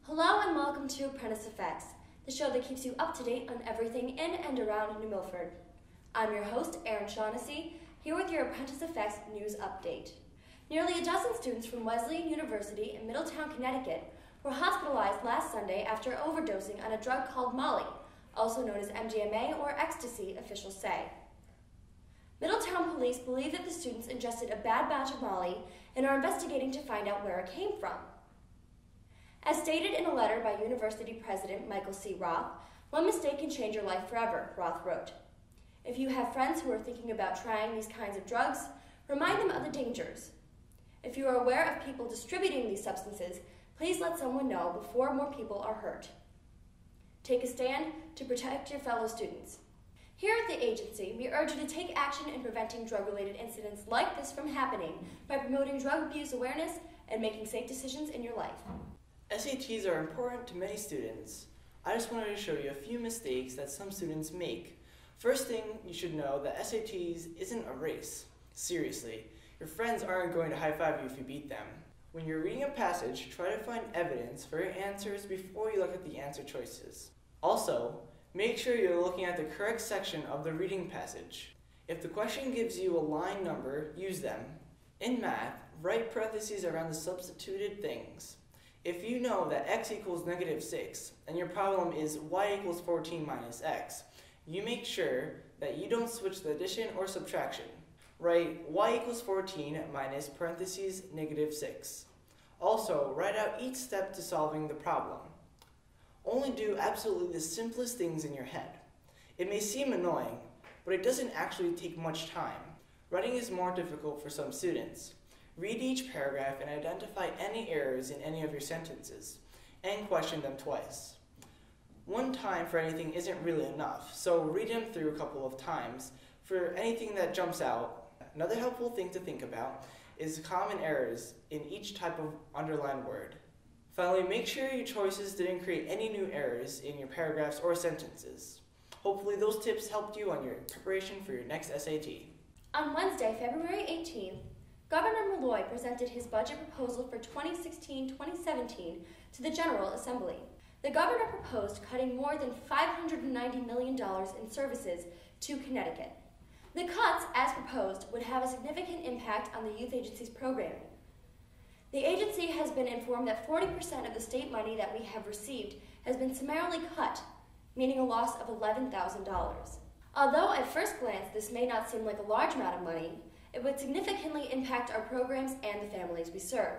Hello and welcome to Apprentice Effects, the show that keeps you up to date on everything in and around New Milford. I'm your host, Erin Shaughnessy, here with your Apprentice Effects news update. Nearly a dozen students from Wesleyan University in Middletown, Connecticut, were hospitalized last Sunday after overdosing on a drug called Molly, also known as MDMA or ecstasy, officials say. Middletown police believe that the students ingested a bad batch of Molly and are investigating to find out where it came from. As stated in a letter by University President Michael C. Roth, one mistake can change your life forever, Roth wrote. If you have friends who are thinking about trying these kinds of drugs, remind them of the dangers. If you are aware of people distributing these substances, please let someone know before more people are hurt. Take a stand to protect your fellow students. Here at the agency, we urge you to take action in preventing drug-related incidents like this from happening by promoting drug abuse awareness and making safe decisions in your life. SATs are important to many students. I just wanted to show you a few mistakes that some students make. First thing you should know that SATs isn't a race. Seriously, your friends aren't going to high-five you if you beat them. When you're reading a passage, try to find evidence for your answers before you look at the answer choices. Also, make sure you're looking at the correct section of the reading passage. If the question gives you a line number, use them. In math, write parentheses around the substituted things. If you know that x equals -6 and your problem is y equals 14 minus x, you make sure that you don't switch the addition or subtraction. Write y equals 14 minus parentheses -6. Also, write out each step to solving the problem. Only do absolutely the simplest things in your head. It may seem annoying, but it doesn't actually take much time. Writing is more difficult for some students. Read each paragraph and identify any errors in any of your sentences, and question them twice. One time for anything isn't really enough, so read them through a couple of times for anything that jumps out. Another helpful thing to think about is common errors in each type of underlined word. Finally, make sure your choices didn't create any new errors in your paragraphs or sentences. Hopefully those tips helped you on your preparation for your next SAT. On Wednesday, February 18th, Governor Malloy presented his budget proposal for 2016-2017 to the General Assembly. The governor proposed cutting more than $590 million in services to Connecticut. The cuts, as proposed, would have a significant impact on the youth agency's programming. The agency has been informed that 40% of the state money that we have received has been summarily cut, meaning a loss of $11,000. Although at first glance this may not seem like a large amount of money, it would significantly impact our programs and the families we serve.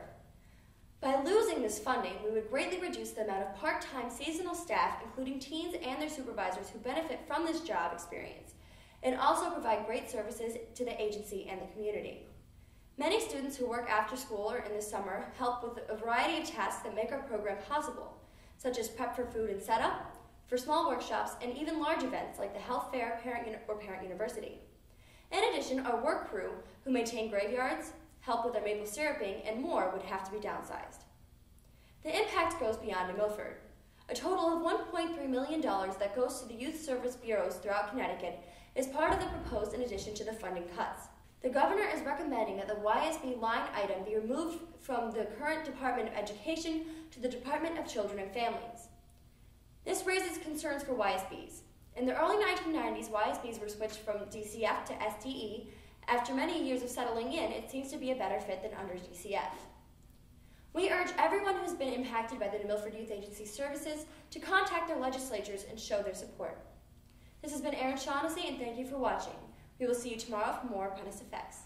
By losing this funding, we would greatly reduce the amount of part-time seasonal staff, including teens and their supervisors who benefit from this job experience, and also provide great services to the agency and the community. Many students who work after school or in the summer help with a variety of tasks that make our program possible, such as prep for food and setup, for small workshops, and even large events like the health fair or parent university. In addition, our work crew, who maintain graveyards, help with our maple syruping, and more would have to be downsized. The impact goes beyond New Milford. A total of $1.3 million that goes to the youth service bureaus throughout Connecticut is part of the proposed in addition to the funding cuts. The governor is recommending that the YSB line item be removed from the current Department of Education to the Department of Children and Families. This raises concerns for YSBs. In the early 1990s, YSBs were switched from DCF to SDE. After many years of settling in, it seems to be a better fit than under DCF. We urge everyone who has been impacted by the New Milford Youth Agency services to contact their legislatures and show their support. This has been Erin Shaughnessy, and thank you for watching. We will see you tomorrow for more Apprentice Effects.